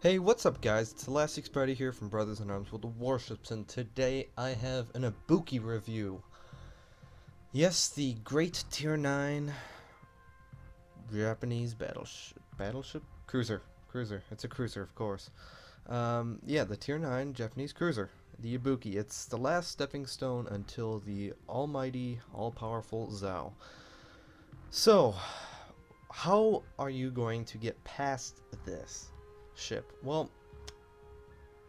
Hey, what's up guys? It's ElasticSpyder here from Brothers in Arms World of Warships, and today I have an Ibuki review. Yes, the great Tier 9 Japanese battleship? Cruiser. It's a cruiser, of course. Yeah, the Tier 9 Japanese cruiser, the Ibuki. It's the last stepping stone until the almighty, all-powerful Zhao. So, how are you going to get past this ship? Well,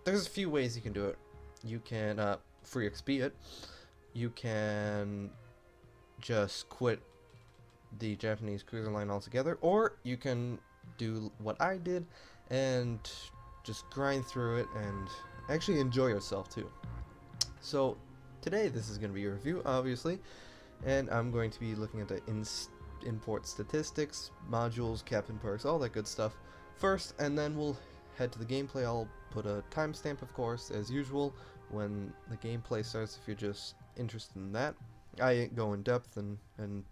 there's a few ways you can do it. You can free XP it. You can just quit the Japanese cruiser line altogether, or you can do what I did and just grind through it and actually enjoy yourself too. So today this is going to be a review, obviously, and I'm going to be looking at the import statistics, modules, captain perks, all that good stuff first, and then we'll head to the gameplay. I'll put a timestamp, of course, as usual, when the gameplay starts if you're just interested in that. I go in depth and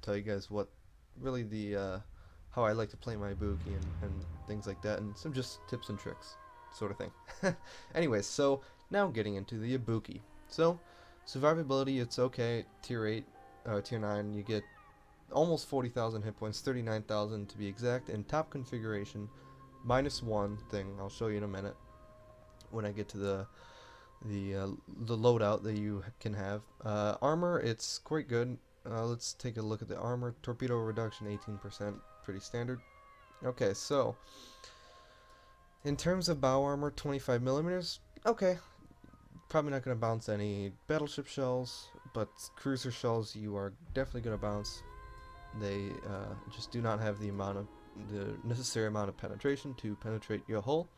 tell you guys what really the how I like to play my Ibuki and things like that, and some just tips and tricks sort of thing. Anyways, so now getting into the Ibuki. So survivability, it's okay. Tier 8, Tier 9, you get almost 40,000 hit points, 39,000 to be exact, in top configuration, -1 thing I'll show you in a minute when I get to the loadout that you can have. Armor, it's quite good. Let's take a look at the armor. Torpedo reduction 18%, pretty standard. Okay, so in terms of bow armor, 25 millimeters. Okay, probably not going to bounce any battleship shells, but cruiser shells you are definitely going to bounce. They just do not have the necessary amount of penetration to penetrate your hull.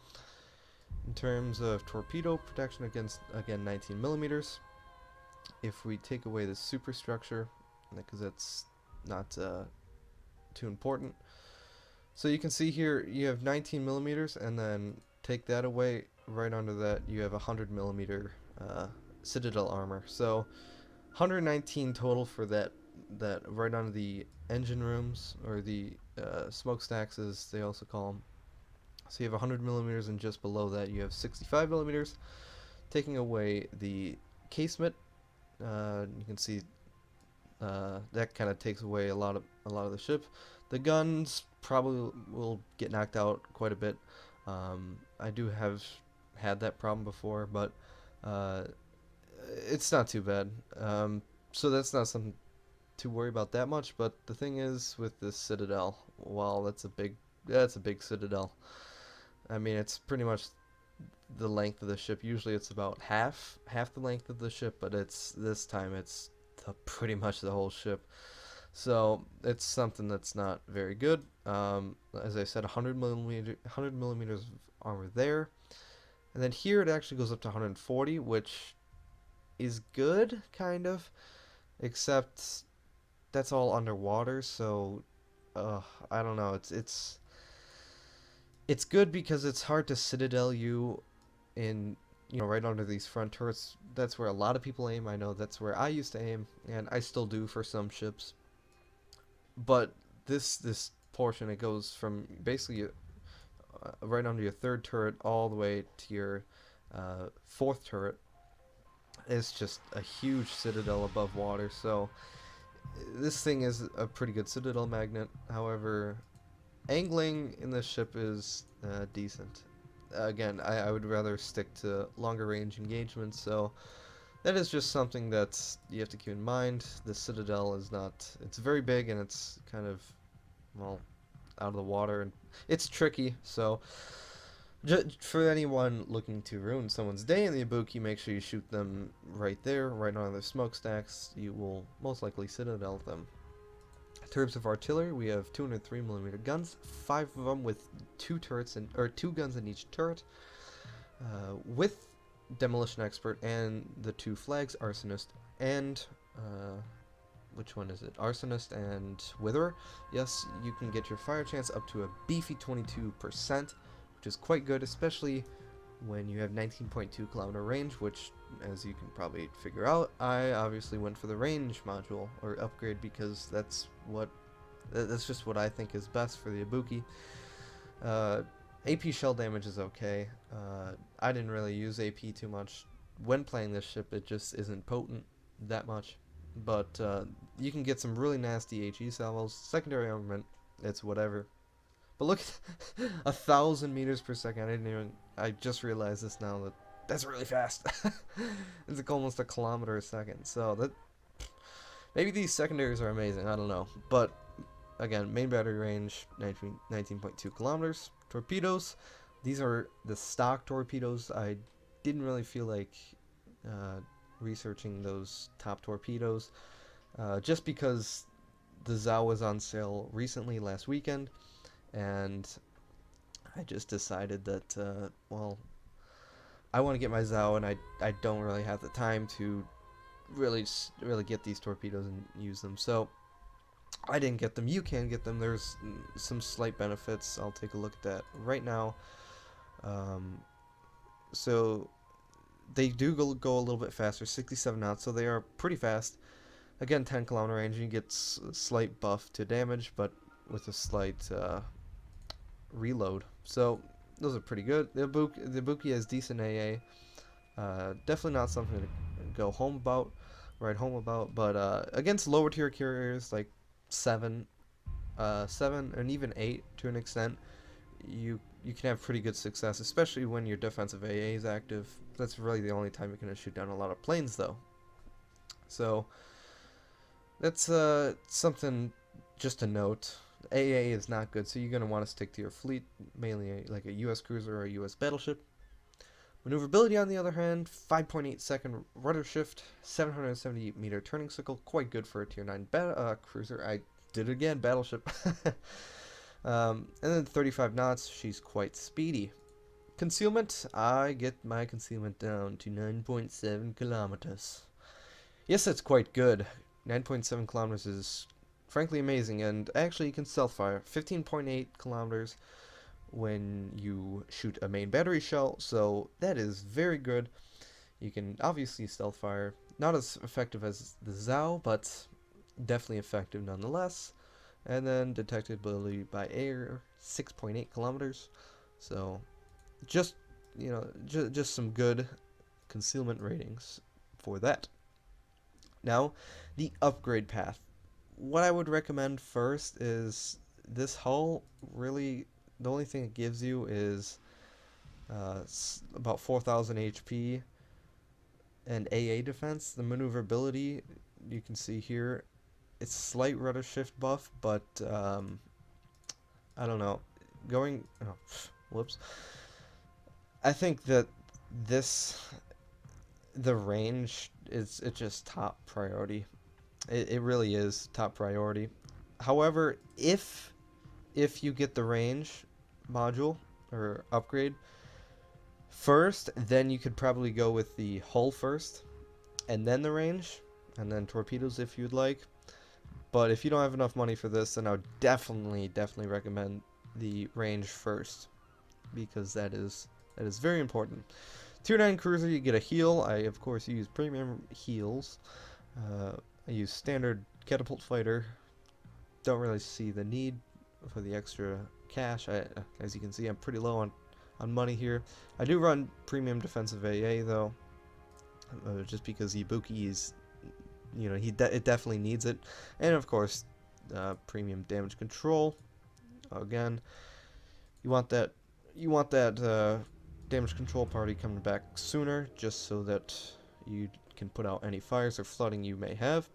In terms of torpedo protection against, again, 19 millimeters. If we take away the superstructure, because that's not too important. So you can see here you have 19 millimeters, and then take that away, right under that you have 100 millimeter citadel armor. So 119 total for that right under the engine rooms, or the smokestacks as they also call them. So you have 100 millimeters, and just below that you have 65 millimeters. Taking away the casement, you can see that kind of takes away a lot of the ship. The guns probably will get knocked out quite a bit. I do have had that problem before, but uh, it's not too bad. So that's not something to worry about that much. But the thing is, with this citadel, well, that's a big citadel. I mean, it's pretty much the length of the ship. Usually, it's about half the length of the ship, but this time it's pretty much the whole ship. So it's something that's not very good. As I said, 100 millimeters of armor there, and then here it actually goes up to 140, which is good, kind of, except that's all underwater. So I don't know. It's good because it's hard to citadel you in, right under these front turrets. That's where a lot of people aim. I know that's where I used to aim, and I still do for some ships. But this portion, it goes from basically right under your third turret all the way to your fourth turret. It's just a huge citadel above water. So this thing is a pretty good citadel magnet. However, angling in this ship is decent. Again, I would rather stick to longer range engagements, so that is just something that you have to keep in mind. The citadel is not, it's very big, and it's kind of, well, out of the water, and it's tricky. So for anyone looking to ruin someone's day in the Ibuki, make sure you shoot them right there, right on their smokestacks. You will most likely citadel them. In terms of artillery, we have 203 millimeter guns, 5 of them with 2 turrets or 2 guns in each turret, with demolition expert and the 2 flags, arsonist and which one is it? Arsonist and witherer. Yes, you can get your fire chance up to a beefy 22%, which is quite good, especially when you have 19.2 kilometer range, which, as you can probably figure out, I obviously went for the range module or upgrade because that's just what I think is best for the Ibuki. AP shell damage is okay. I didn't really use AP too much when playing this ship. It just isn't potent that much. But you can get some really nasty HE salvos. Secondary armament, it's whatever. But look at 1,000 meters per second. I just realized this now that that's really fast. It's like almost a kilometer a second. So that maybe these secondaries are amazing. I don't know. But again, main battery range 19.2 kilometers. Torpedoes. These are the stock torpedoes. I didn't really feel like uh, researching those top torpedoes just because the ZOW was on sale recently last weekend, and I just decided that well, I want to get my ZOW, and I don't really have the time to really get these torpedoes and use them. So I didn't get them. You can get them. There's some slight benefits. I'll take a look at that right now. Um, so they do go a little bit faster, 67 knots, so they are pretty fast. Again, 10-kilometer range, you get slight buff to damage, but with a slight reload. So those are pretty good. The Ibuki has decent AA. Definitely not something to go home about, write home about. But against lower tier carriers like 7, 7, and even 8 to an extent, you can have pretty good success, especially when your defensive AA is active. That's really the only time you're going to shoot down a lot of planes, though. So that's something just to note. AA is not good, so you're going to want to stick to your fleet, mainly like a US cruiser or a US battleship. Maneuverability, on the other hand, 5.8 second rudder shift, 770 meter turning cycle, quite good for a tier 9 cruiser. I did it again, battleship. And then 35 knots, she's quite speedy. Concealment, I get my concealment down to 9.7 kilometers. Yes, that's quite good. 9.7 kilometers is frankly amazing, and actually you can stealth fire 15.8 kilometers when you shoot a main battery shell, so that is very good. You can obviously stealth fire, not as effective as the ZOW, but definitely effective nonetheless. And then detectability by air, 6.8 kilometers. So just just some good concealment ratings for that. Now, the upgrade path. What I would recommend first is this hull. Really, the only thing it gives you is about 4,000 HP and AA defense. The maneuverability, you can see here, it's slight rudder shift buff, but I don't know. Going, oh, whoops. I think that this the range is it's just top priority. It really is top priority. However, if you get the range module or upgrade first, then you could probably go with the hull first, and then the range, and then torpedoes if you'd like. But if you don't have enough money for this, then I would definitely recommend the range first, because that is very important. Tier 9 cruiser, you get a heal. I of course use premium heals. I use standard catapult fighter. Don't really see the need for the extra cash. As you can see, I'm pretty low on money here. I do run premium defensive AA though, just because Ibuki is, it definitely needs it, and of course, premium damage control. Again, you want that damage control party coming back sooner, just so that you can put out any fires or flooding you may have.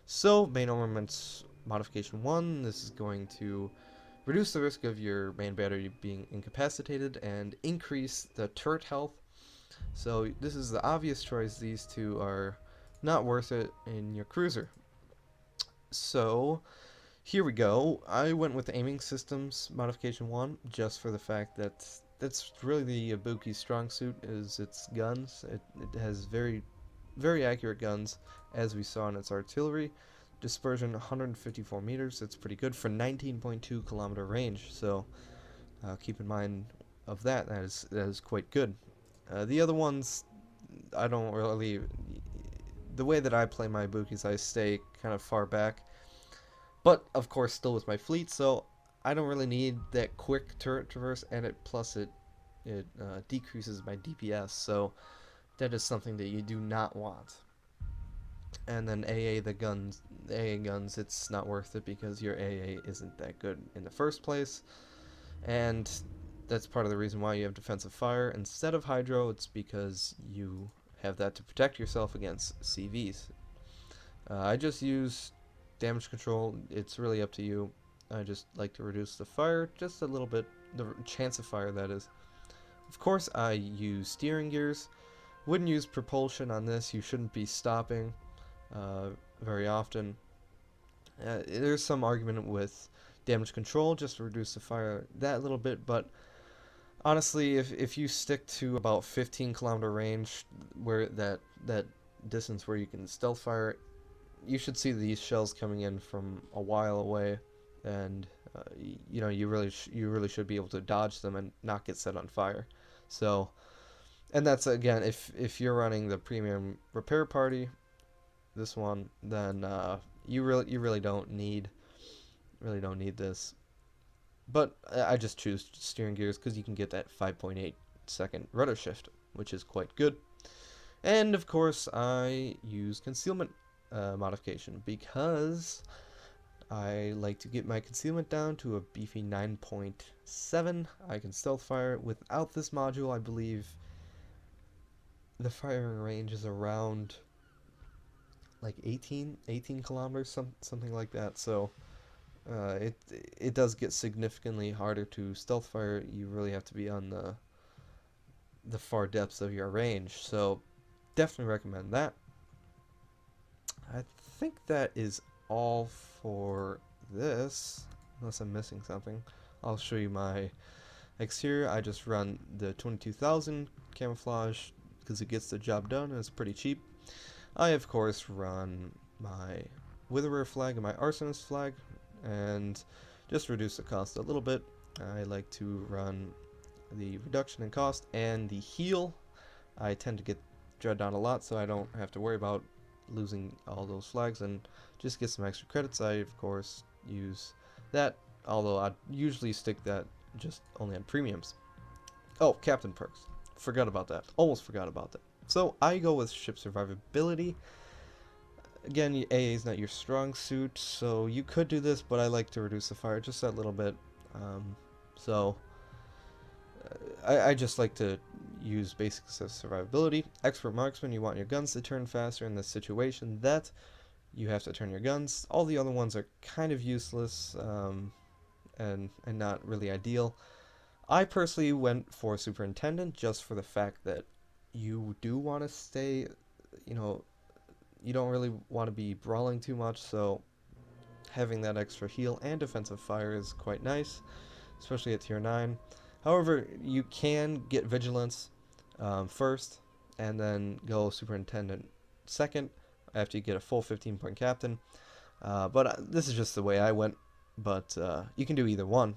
So, main armaments modification 1, this is going to reduce the risk of your main battery being incapacitated and increase the turret health. So this is the obvious choice. These two are not worth it in your cruiser. So here we go. I went with aiming systems modification 1 just for the fact that that's really the Ibuki's strong suit, is its guns. It has very accurate guns, as we saw in its artillery. Dispersion 154 meters. It's pretty good for 19.2 kilometer range. So keep in mind of that. That is quite good. The other ones, I don't really. The way that I play my Ibukis, I stay kind of far back, but of course still with my fleet. So I don't really need that quick turret traverse, and it decreases my DPS, so that is something that you do not want. And then AA guns, it's not worth it because your AA isn't that good in the first place, and that's part of the reason why you have defensive fire instead of hydro. It's because you have that to protect yourself against CVs. I just use damage control. It's really up to you. I just like to reduce the fire just a little bit, the chance of fire, that is. Of course, I use steering gears. Wouldn't use propulsion on this. You shouldn't be stopping uh, very often. There's some argument with damage control just to reduce the fire that little bit, but honestly, if you stick to about 15-kilometer range, where that distance where you can stealth fire, you should see these shells coming in from a while away, and you know, you really should be able to dodge them and not get set on fire. So, and that's again, if you're running the premium repair party, this one, then you really don't need this. But I just choose steering gears because you can get that 5.8-second rudder shift, which is quite good. And of course, I use concealment modification because I like to get my concealment down to a beefy 9.7. I can stealth fire. Without this module, I believe the firing range is around like 18 kilometers, something like that. So it does get significantly harder to stealth fire. You really have to be on the far depths of your range. So definitely recommend that. I think that is all for this, unless I'm missing something. I'll show you my exterior. I just run the 22,000 camouflage because it gets the job done and it's pretty cheap. I of course run my Witherer flag and my Arsonist flag, and just reduce the cost a little bit. I like to run the reduction in cost and the heal. I tend to get Dreadnought a lot, so I don't have to worry about losing all those flags and just get some extra credits. I of course use that, although I usually stick that just only on premiums. Oh, captain perks. Forgot about that. Almost forgot about that. So I go with ship survivability. Again, AA is not your strong suit, so you could do this, but I like to reduce the fire just that little bit. So I just like to use basics of survivability. Expert marksman, you want your guns to turn faster in this situation that you have to turn your guns. All the other ones are kind of useless and not really ideal. I personally went for superintendent just for the fact that you do want to stay, you know, you don't really want to be brawling too much, so having that extra heal and defensive fire is quite nice, especially at tier 9. However, you can get vigilance first, and then go superintendent second after you get a full 15-point captain. But this is just the way I went. But you can do either one.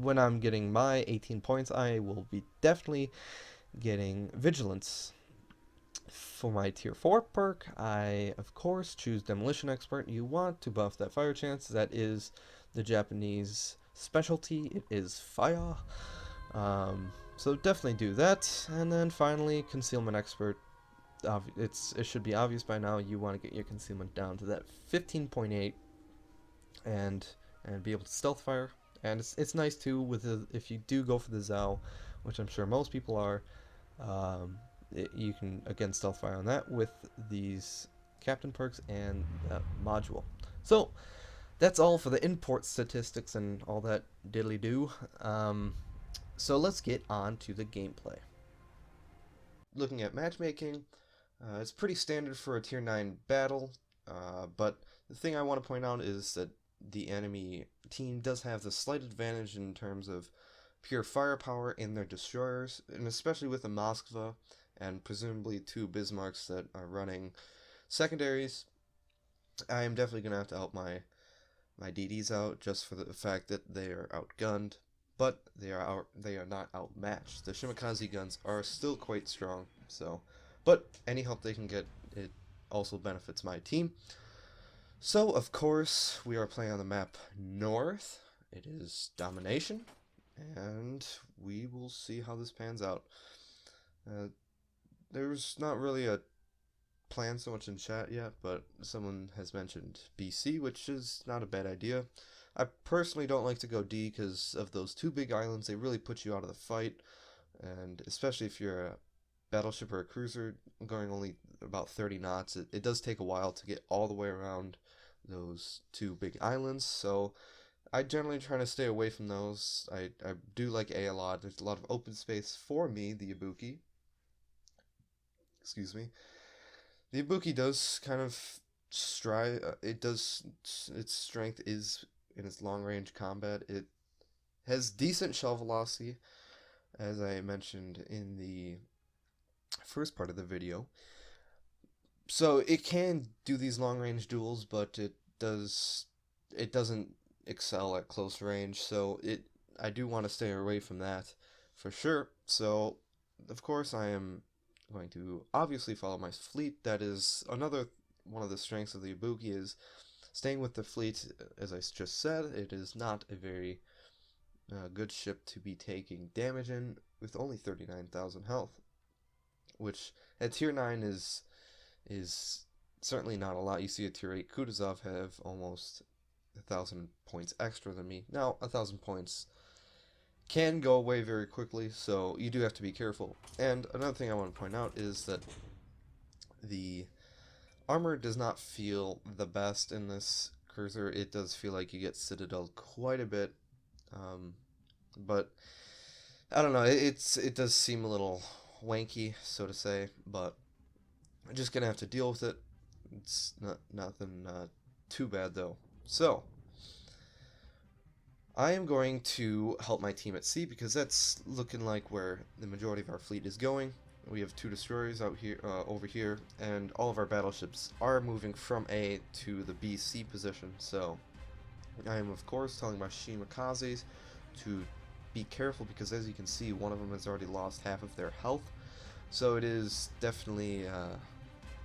When I'm getting my 18 points, I will be definitely getting vigilance. For my tier 4 perk, I of course choose Demolition Expert. You want to buff that fire chance. That is the Japanese specialty. It is fire. So definitely do that. And then finally, Concealment Expert. It should be obvious by now. You want to get your concealment down to that 15.8 and be able to stealth fire. And it's nice too with if you do go for the Zao, which I'm sure most people are. You can again stealth fire on that with these captain perks and that module. So that's all for the import statistics and all that diddly do. So let's get on to the gameplay. Looking at matchmaking, it's pretty standard for a tier 9 battle, but the thing I want to point out is that the enemy team does have the slight advantage in terms of pure firepower in their destroyers, and especially with the Moskva and presumably 2 Bismarcks that are running secondaries. I am definitely going to have to help my DDs out just for the fact that they are outgunned, but they are not outmatched. The Shimakaze guns are still quite strong, so but any help they can get, it also benefits my team. So of course we are playing on the map North, it is domination, and we will see how this pans out. There's not really a plan so much in chat yet, but someone has mentioned BC, which is not a bad idea. I personally don't like to go D because of those two big islands. They really put you out of the fight, and especially if you're a battleship or a cruiser going only about 30 knots, it does take a while to get all the way around those two big islands, so I generally try to stay away from those. I do like A lot. There's a lot of open space for me, the Ibuki. Excuse me. The Ibuki does kind of strive. It does. Its strength is in its long range combat. It has decent shell velocity, as I mentioned in the first part of the video. So it can do these long range duels, but it doesn't excel at close range. So I do want to stay away from that for sure. So of course I am going to obviously follow my fleet. That is another one of the strengths of the Ibuki, is staying with the fleet. As I just said, it is not a very good ship to be taking damage in with only 39,000 health, which at tier 9 is certainly not a lot. You see a tier 8 Kutuzov have almost 1,000 points extra than me. Now, 1,000 points can go away very quickly, so you do have to be careful. And another thing I want to point out is that the armor does not feel the best in this cruiser. It does feel like you get citadel quite a bit, but I don't know. It does seem a little wanky, so to say, but I'm just gonna have to deal with it. It's nothing too bad though. So I am going to help my team at sea because that's looking like where the majority of our fleet is going. We have 2 destroyers out here, over here, and all of our battleships are moving from A to the BC position. So I am of course telling my Shimikazes to be careful because, as you can see, one of them has already lost half of their health. So it is definitely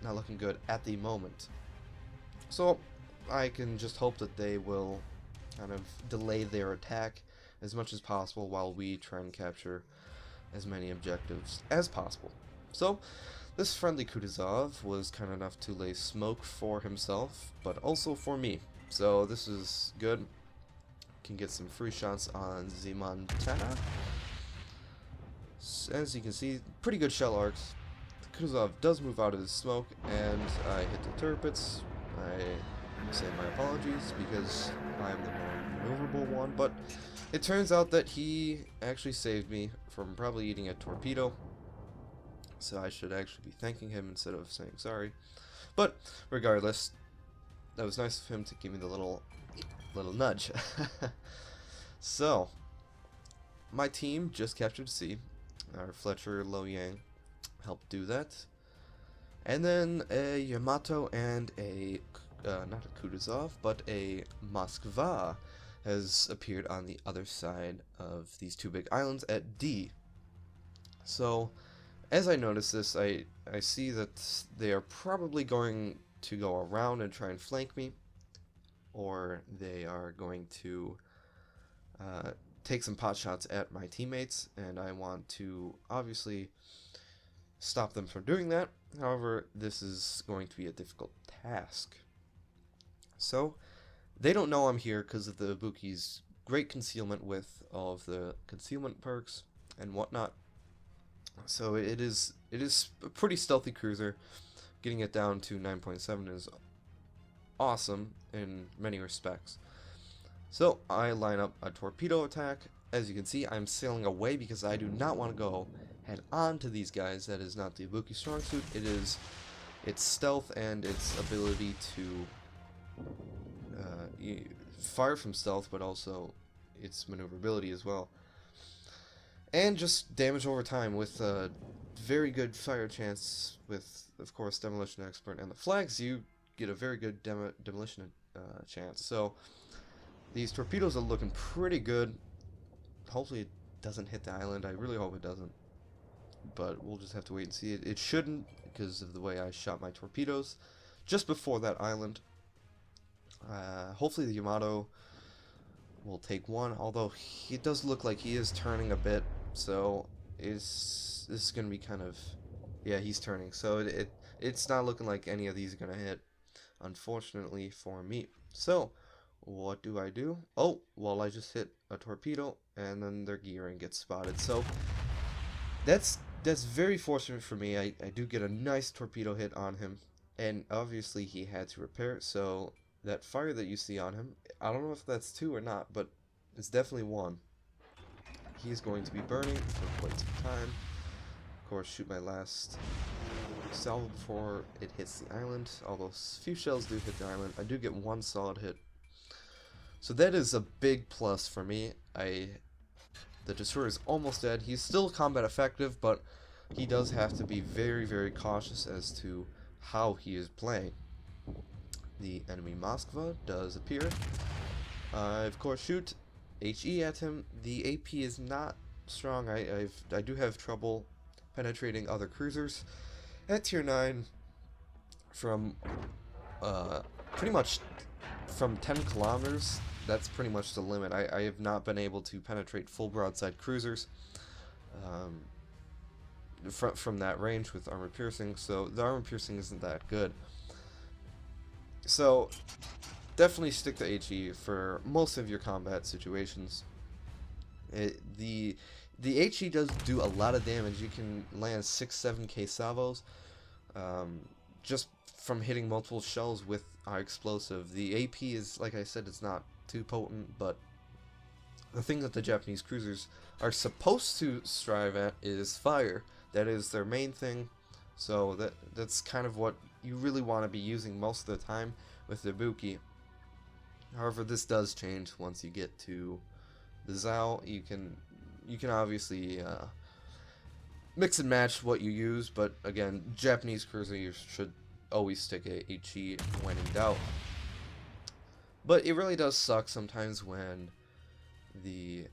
not looking good at the moment. So I can just hope that they will kind of delay their attack as much as possible while we try and capture as many objectives as possible. So this friendly Kutuzov was kind enough to lay smoke for himself, but also for me. So this is good. Can get some free shots on Zimantana. As you can see, pretty good shell arcs. Kutuzov does move out of his smoke, and I hit the turrets. I say my apologies because I am the more maneuverable one, but it turns out that he actually saved me from probably eating a torpedo, so I should actually be thanking him instead of saying sorry. But regardless, that was nice of him to give me the little nudge. So my team just captured C. Our Fletcher Lo Yang helped do that, and then a Yamato and a not a Kutuzov, but a Moskva has appeared on the other side of these 2 big islands at D. So as I notice this, I see that they are probably going to go around and try and flank me, or they are going to take some pot shots at my teammates, and I want to obviously stop them from doing that. However, this is going to be a difficult task. So they don't know I'm here because of the Ibuki's great concealment with all of the concealment perks and whatnot. So it is a pretty stealthy cruiser. Getting it down to 9.7 is awesome in many respects. So I line up a torpedo attack. As you can see, I'm sailing away because I do not want to go head on to these guys. That is not the Ibuki strong suit. It is its stealth and its ability to fire from stealth, but also its maneuverability as well. And just damage over time with a very good fire chance with, of course, Demolition Expert and the flags. You get a very good demolition chance. So these torpedoes are looking pretty good. Hopefully it doesn't hit the island. I really hope it doesn't. But we'll just have to wait and see. It shouldn't because of the way I shot my torpedoes just before that island. Hopefully the Yamato will take one, although he does look like he is turning a bit, so this is going to be kind of... Yeah, he's turning, so it's not looking like any of these are going to hit, unfortunately for me. So, what do I do? Oh, well, I just hit a torpedo, and then their gearing gets spotted, so that's very fortunate for me. I do get a nice torpedo hit on him, and obviously he had to repair it, so that fire that you see on him, I don't know if that's two or not, but it's definitely one. He's going to be burning for quite some time. Of course, shoot my last salvo before it hits the island, although a few shells do hit the island. I do get one solid hit. So that is a big plus for me. The destroyer is almost dead. He's still combat effective, but he does have to be very, very cautious as to how he is playing. The enemy Moskva does appear. I, of course, shoot HE at him. The AP is not strong. I do have trouble penetrating other cruisers. At tier 9, from pretty much from 10 kilometers, that's pretty much the limit. I have not been able to penetrate full broadside cruisers from that range with armor piercing, so the armor piercing isn't that good. So definitely stick to HE for most of your combat situations. The HE does do a lot of damage. You can land 6-7k salvos just from hitting multiple shells with our explosive. The AP is, like I said, it's not too potent, but the thing that the Japanese cruisers are supposed to strive at is fire. That is their main thing, so that's kind of what you really want to be using most of the time with the Ibuki. However, this does change once you get to the Zao. You can obviously mix and match what you use, but again, Japanese cruiser, you should always stick a HE when in doubt. But it really does suck sometimes when the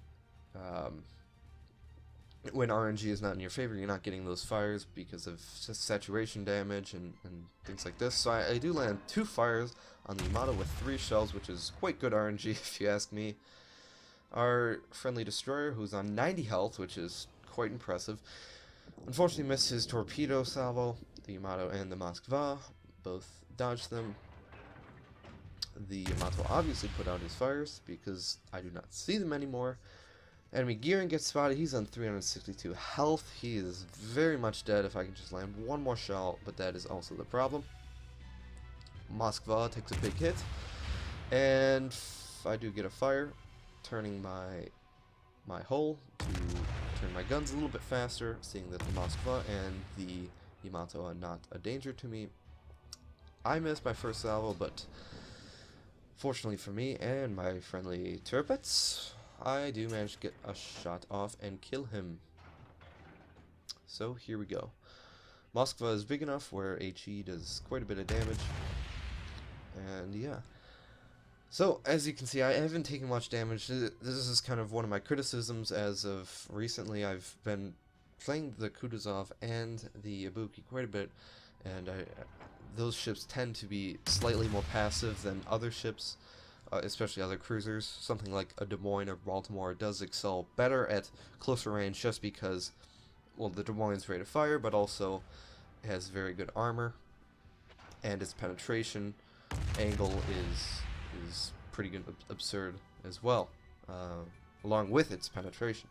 when RNG is not in your favor. You're not getting those fires because of saturation damage and things like this. So I do land 2 fires on the Yamato with 3 shells, which is quite good RNG if you ask me. Our friendly destroyer, who's on 90 health, which is quite impressive, unfortunately missed his torpedo salvo. The Yamato and the Moskva both dodged them. The Yamato obviously put out his fires because I do not see them anymore. Enemy gearing gets spotted. He's on 362 health. He is very much dead if I can just land one more shell, but that is also the problem. Moskva takes a big hit, and I do get a fire, turning my hull to turn my guns a little bit faster, seeing that the Moskva and the Yamato are not a danger to me. I missed my first salvo, but fortunately for me and my friendly Tirpitz, I do manage to get a shot off and kill him. So here we go. Moskva is big enough where HE does quite a bit of damage. And yeah. So as you can see, I haven't taken much damage. This is kind of one of my criticisms as of recently. I've been playing the Kutuzov and the Ibuki quite a bit, and those ships tend to be slightly more passive than other ships. Especially other cruisers. Something like a Des Moines or Baltimore does excel better at closer range just because, well, the Des Moines' rate of fire, but also has very good armor, and its penetration angle is pretty good, absurd as well, along with its penetration.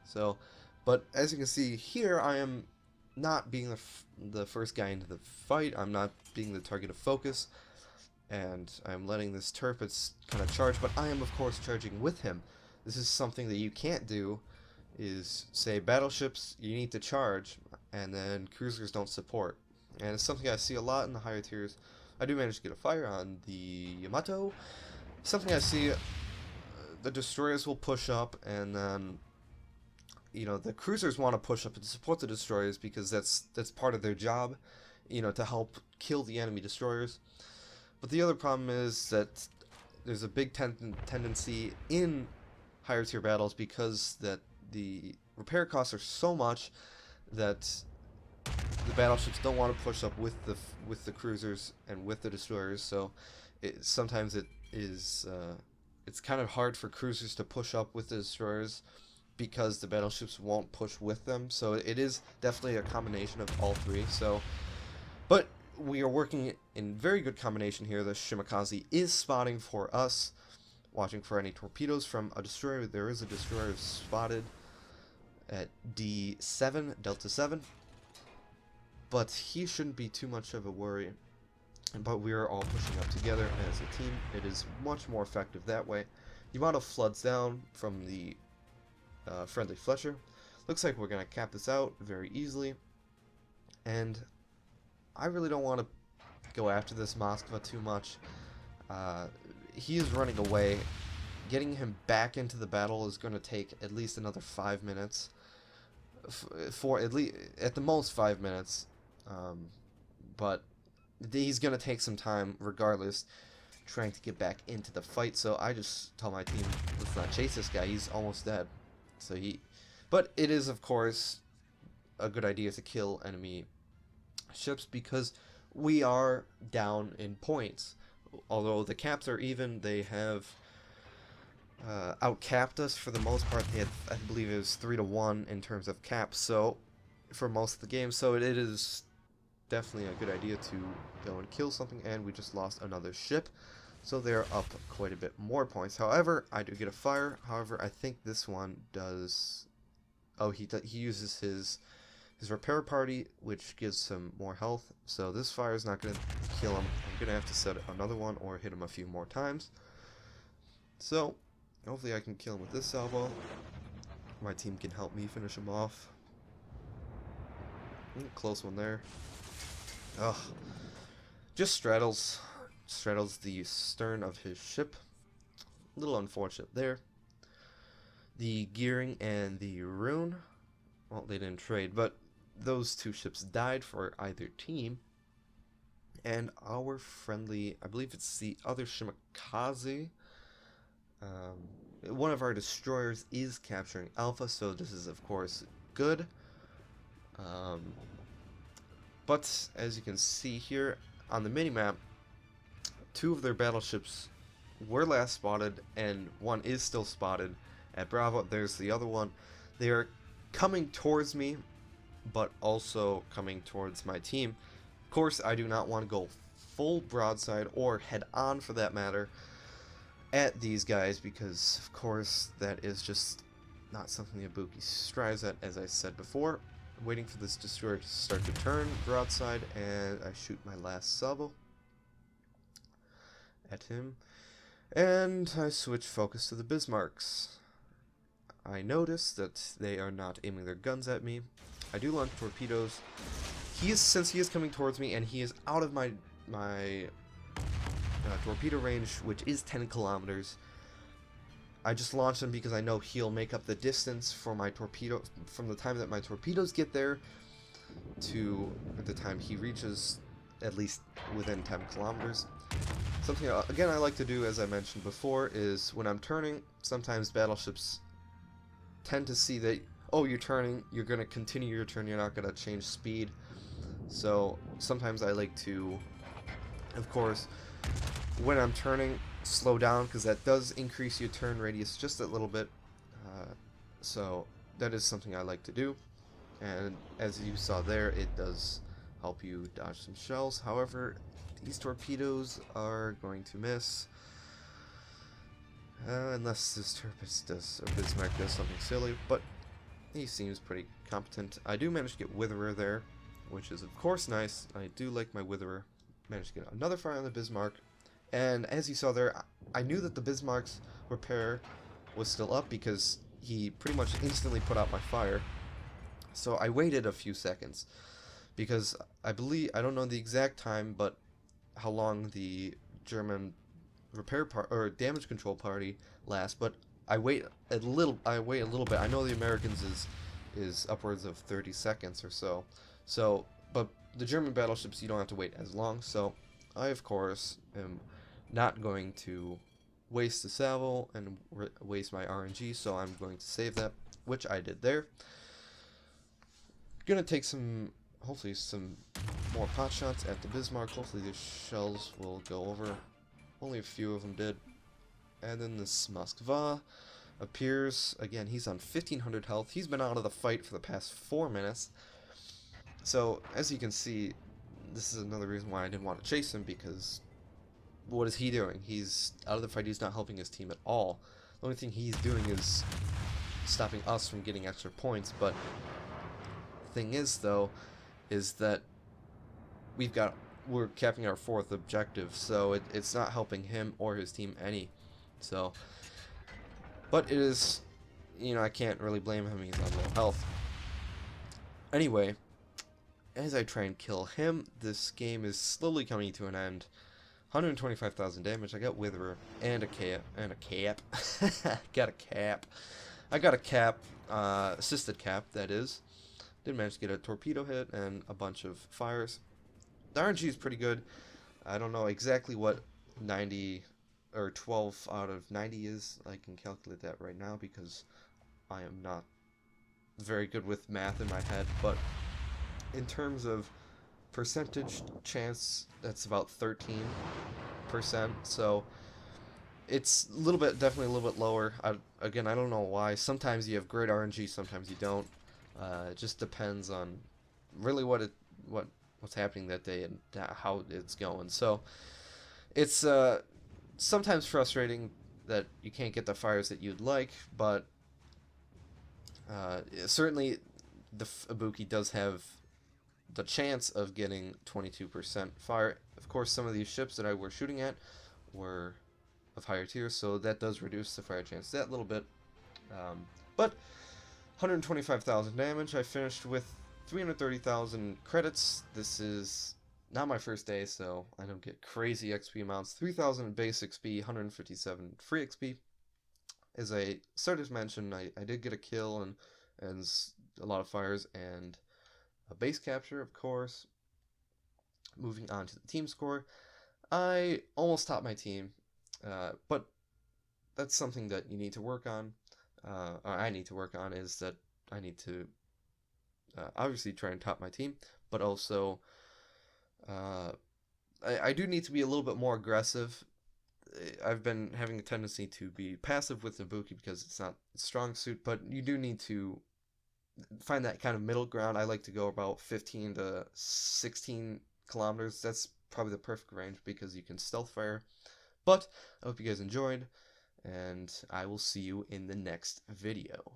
So, but as you can see here, I am not being the first guy into the fight. I'm not being the target of focus, and I'm letting this Tirpitz kind of charge, but I am of course charging with him. This is something that you can't do, is say battleships, you need to charge, and then cruisers don't support. And it's something I see a lot in the higher tiers. I do manage to get a fire on the Yamato. Something I see, the destroyers will push up, and then, you know, the cruisers want to push up and support the destroyers because that's part of their job, you know, to help kill the enemy destroyers. But the other problem is that there's a big tendency in higher tier battles because that the repair costs are so much that the battleships don't want to push up with the cruisers and with the destroyers. So sometimes it is it's kind of hard for cruisers to push up with the destroyers because the battleships won't push with them. So it is definitely a combination of all three. So, but we are working in very good combination here. The Shimakaze is spotting for us, watching for any torpedoes from a destroyer. There is a destroyer spotted at D7, Delta 7, but he shouldn't be too much of a worry. But we are all pushing up together as a team. It is much more effective that way. The amount of floods down from the friendly Fletcher. Looks like we're going to cap this out very easily. And I really don't want to go after this Moskva too much. He is running away. Getting him back into the battle is going to take at least another 5 minutes. For at the most 5 minutes. But he's going to take some time regardless, trying to get back into the fight. So I just tell my team, let's not chase this guy. He's almost dead. But it is, of course, a good idea to kill enemy ships because we are down in points. Although the caps are even, they have outcapped us for the most part. They had, I believe it was 3-1 in terms of caps, so for most of the game. So it is definitely a good idea to go and kill something, and we just lost another ship. So they're up quite a bit more points. However, I do get a fire. However, I think this one does... Oh, he uses his repair party, which gives some more health. So this fire is not going to kill him. I'm going to have to set another one or hit him a few more times. So, hopefully I can kill him with this salvo. My team can help me finish him off. Close one there. Ugh. Just straddles the stern of his ship. A little unfortunate there. The Gearing and the Rune, well, they didn't trade, but those two ships died for either team. And our friendly, I believe it's the other Shimakaze, one of our destroyers is capturing Alpha, so this is of course good. But as you can see here on the minimap, two of their battleships were last spotted, and one is still spotted at Bravo. There's the other one. They are coming towards me, but also coming towards my team. Of course, I do not want to go full broadside, or head on for that matter, at these guys, because of course that is just not something the Ibuki strives at, as I said before. I'm waiting for this destroyer to start to turn broadside, and I shoot my last salvo at him, and I switch focus to the Bismarcks. I notice that they are not aiming their guns at me. I do launch torpedoes. Since he is coming towards me and he is out of my torpedo range, which is 10 kilometers, I just launch them because I know he'll make up the distance for my torpedo from the time that my torpedoes get there to the time he reaches at least within 10 kilometers. Something again I like to do, as I mentioned before, is when I'm turning, sometimes battleships tend to see that, oh, you're turning, you're going to continue your turn, you're not going to change speed. So sometimes I like to, of course, when I'm turning, slow down, because that does increase your turn radius just a little bit. So that is something I like to do, and as you saw there, it does help you dodge some shells. However, these torpedoes are going to miss. Unless this Bismarck does something silly, but he seems pretty competent. I do manage to get Witherer there, which is of course nice. I do like my Witherer. Managed to get another fire on the Bismarck, and as you saw there, I knew that the Bismarck's repair was still up because he pretty much instantly put out my fire. So I waited a few seconds because I don't know the exact time, but how long the German repair part or damage control party lasts, but I wait a little bit. I know the Americans is upwards of 30 seconds or so. So, but the German battleships, you don't have to wait as long. So I of course am not going to waste the salvo and waste my RNG, so I'm going to save that, which I did there. Gonna take hopefully some more pot shots at the Bismarck. Hopefully the shells will go over. Only a few of them did. And then this Moskva appears. Again, he's on 1500 health. He's been out of the fight for the past 4 minutes. So, as you can see, this is another reason why I didn't want to chase him, because what is he doing? He's out of the fight. He's not helping his team at all. The only thing he's doing is stopping us from getting extra points. But the thing is, though, is that we're capping our 4th objective, so it's not helping him or his team any. So, but it is, I can't really blame him. He's on low health. Anyway, as I try and kill him, this game is slowly coming to an end. 125,000 damage. I got Witherer and a cap. Got a cap. I got a cap, assisted cap, that is. Did manage to get a torpedo hit and a bunch of fires. The RNG is pretty good. I don't know exactly what 90 or 12 out of 90 is. I can calculate that right now because I am not very good with math in my head, but in terms of percentage chance, that's about 13%, so it's a little bit, definitely a little bit lower. Again, I don't know why. Sometimes you have great RNG, sometimes you don't. It just depends on really what's happening that day and how it's going. So it's sometimes frustrating that you can't get the fires that you'd like, but certainly the Ibuki does have the chance of getting 22% fire. Of course, some of these ships that I were shooting at were of higher tiers, so that does reduce the fire chance that little bit. But 125,000 damage. I finished with 330,000 credits. This is not my first day, so I don't get crazy XP amounts. 3,000 base XP, 157 free XP. As I started to mention, I did get a kill and a lot of fires and a base capture, of course. Moving on to the team score, I almost topped my team, but that's something that you need to work on. I need to work on is that I need to obviously try and top my team, but also I do need to be a little bit more aggressive. I've been having a tendency to be passive with Ibuki because it's not a strong suit, but you do need to find that kind of middle ground. I like to go about 15 to 16 kilometers. That's probably the perfect range because you can stealth fire. But I hope you guys enjoyed, and I will see you in the next video.